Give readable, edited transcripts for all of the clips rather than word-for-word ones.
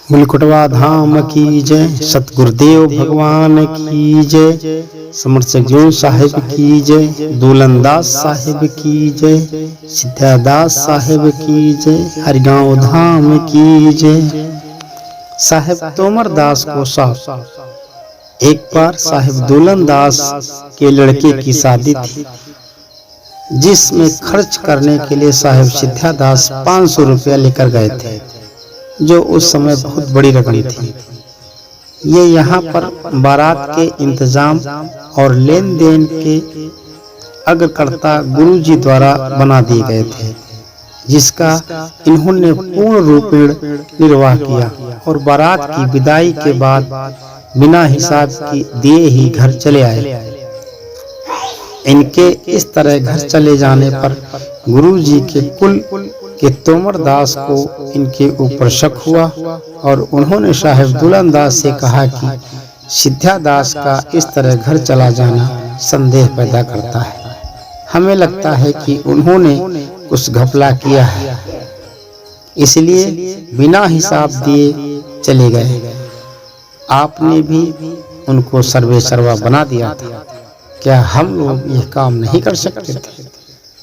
मुलकुटवा धाम की जय, सतगुरुदेव भगवान की जय, समर्थ जून साहिब की जय, दूलनदास साहिब की जय, सिद्धादास साहिब की जय, हरिगांव धाम की जय। साहिब तोमर दास को साहब एक बार साहिब दूलनदास के लड़के की शादी थी, जिसमें खर्च करने के लिए साहिब सिद्धादास 500 रुपया लेकर गए थे, जो उस समय बहुत बड़ी रकम थी। ये यहाँ पर बारात के इंतजाम और लेन देन के अग्रकर्ता गुरुजी द्वारा बना दिए गए थे, जिसका इन्होंने पूर्ण रूपेण निर्वाह किया और बारात की विदाई के बाद बिना हिसाब की दिए ही घर चले आए। इनके इस तरह घर चले जाने पर गुरुजी के कुल के तोमर दास को इनके ऊपर शक हुआ और उन्होंने साहिब दूलनदास से कहा कि सिद्धादास का इस तरह घर चला जाना संदेह पैदा करता है। हमें लगता है कि उन्होंने कुछ घपला किया है, इसलिए बिना हिसाब दिए चले गए। आपने भी उनको सर्वे सर्वा बना दिया था, क्या हम लोग यह काम नहीं कर सकते थे?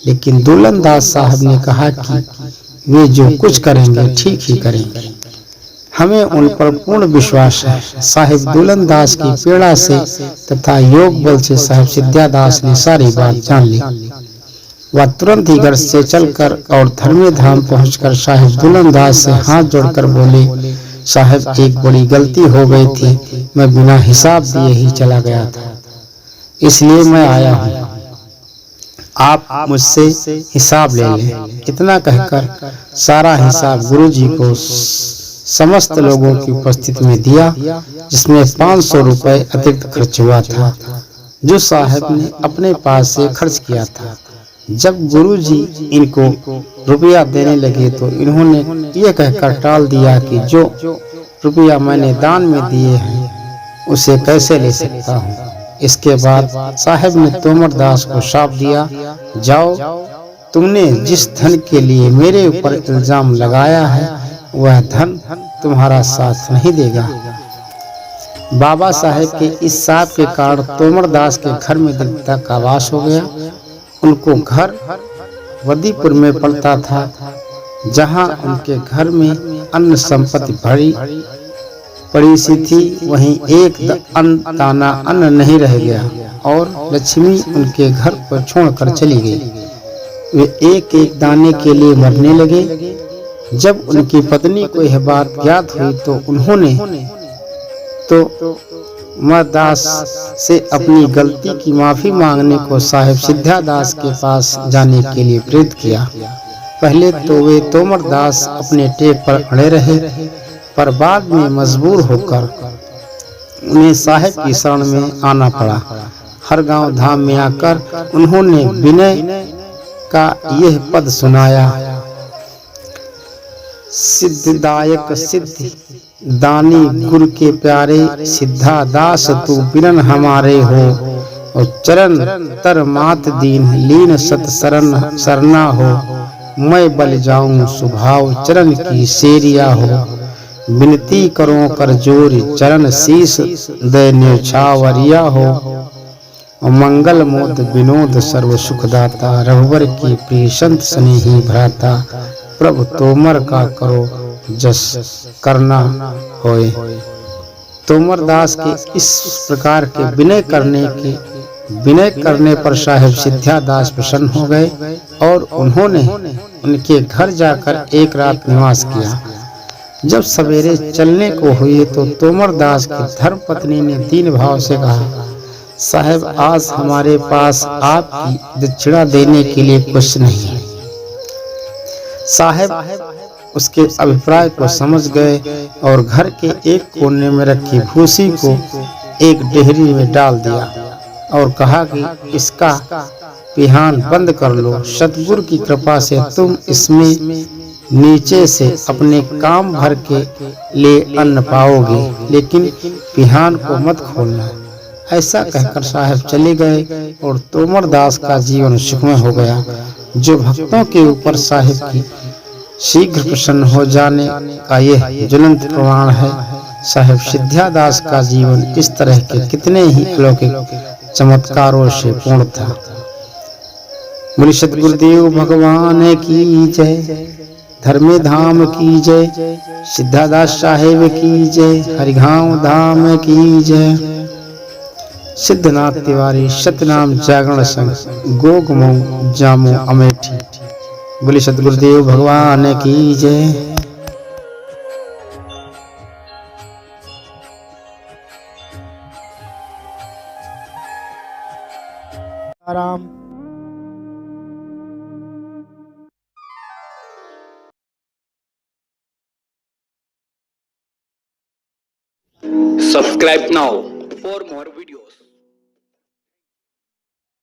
लेकिन दूलनदास साहब ने कहा कि वे जो कुछ करेंगे ठीक ही करेंगे, हमें उन पर पूर्ण विश्वास है। साहिब दूलनदास की पीड़ा से तथा योग बल से साहिब सिद्धादास ने सारी बात जान ली। वह तुरंत ही घर से चलकर और धर्मी धाम पहुंचकर साहिब दूलनदास से हाथ जोड़कर बोले, साहिब एक बड़ी गलती हो गई थी, मैं बिना हिसाब दिए ही चला गया था, इसलिए मैं आया हूँ, आप मुझसे हिसाब ले लें। इतना कहकर सारा हिसाब गुरुजी को समस्त लोगों की उपस्थिति में दिया, जिसमें 500 रुपए अतिरिक्त खर्च हुआ था, जो साहब ने अपने पास से खर्च किया था। जब गुरुजी इनको रुपया देने लगे तो इन्होंने ये कहकर टाल दिया कि जो रुपया मैंने दान में दिए हैं उसे कैसे ले सकता हूँ। इसके बाद साहब ने तोमर दास को शाप दिया, जाओ, तुमने जिस धन के लिए मेरे ऊपर इल्जाम लगाया है वह धन तुम्हारा साथ नहीं देगा। बाबा साहब के इस शाप के कारण तोमर दास के घर में दरिद्रता का वास हो गया। उनको घर वदीपुर में पड़ता था, जहां उनके घर में अन्न संपत्ति भरी पड़ी सी थी, वहीं एक दाना अन्न नहीं रह गया और लक्ष्मी उनके घर पर छोड़कर चली गई। वे एक एक दाने के लिए मरने लगे। जब उनकी पत्नी को यह बात ज्ञात हुई तो उन्होंने मरदास से अपनी गलती की माफी मांगने को साहिब सिद्धादास के पास जाने के लिए प्रेरित किया। पहले तो वे तोमर दास अपने टेक पर अड़े रहे, पर बाद में मजबूर होकर उन्हें साहिब की शरण में आना पड़ा। हरगांव धाम में आकर उन्होंने विनय का यह पद सुनाया, सिद्धदायक सिद्धि दानी गुरु के प्यारे, सिद्धादास तू बिरन हमारे हो, और चरण तर मात दीन लीन सत सरना हो, मैं बल जाऊं स्वभाव चरण की सेरिया हो, विनती करो कर जोरी चरण शीस दे न्यौछावरिया हो, और मंगल मोद विनोद सर्व सुखदाता, रघुवर की प्रिय संत स्नेही भ्राता, प्रभु तोमर का करो जस करना होए। तोमर दास के इस प्रकार के विनय करने पर साहिब सिद्धादास प्रसन्न हो गए और उन्होंने उनके घर जाकर एक रात निवास किया। जब सवेरे चलने को हुए तो तोमर दास की धर्म पत्नी ने दीन भाव से कहा, साहब आज हमारे पास आपकी दक्षिणा देने के लिए कुछ नहीं है। साहब उसके अभिप्राय को समझ गए और घर के एक कोने में रखी भूसी को एक डेहरी में डाल दिया और कहा कि इसका पिहान बंद कर लो। सतगुरु की कृपा से तुम इसमें नीचे से अपने काम भर के लिए अन्न पाओगे, लेकिन पिहान को मत खोलना। ऐसा कहकर साहब चले गए और तोमर दास का जीवन सुखमय हो गया। जो भक्तों के ऊपर साहिब की शीघ्र प्रसन्न हो जाने का यह ज्वलंत प्रमाण है। साहेब सिद्ध्यादास का जीवन इस तरह के कितने ही अलौकिक चमत्कारों से पूर्ण था। बोले सतगुरुदेव भगवान की जय, धर्मे धाम की जय, सिद्धादास साहेब की जय, हरिगांव धाम की जय। सिद्धनाथ तिवारी सतनाम जागरण संघ गोगमऊ जामो अमेठी। बोले सतगुरुदेव भगवान की जय। आराम। Subscribe now for more videos.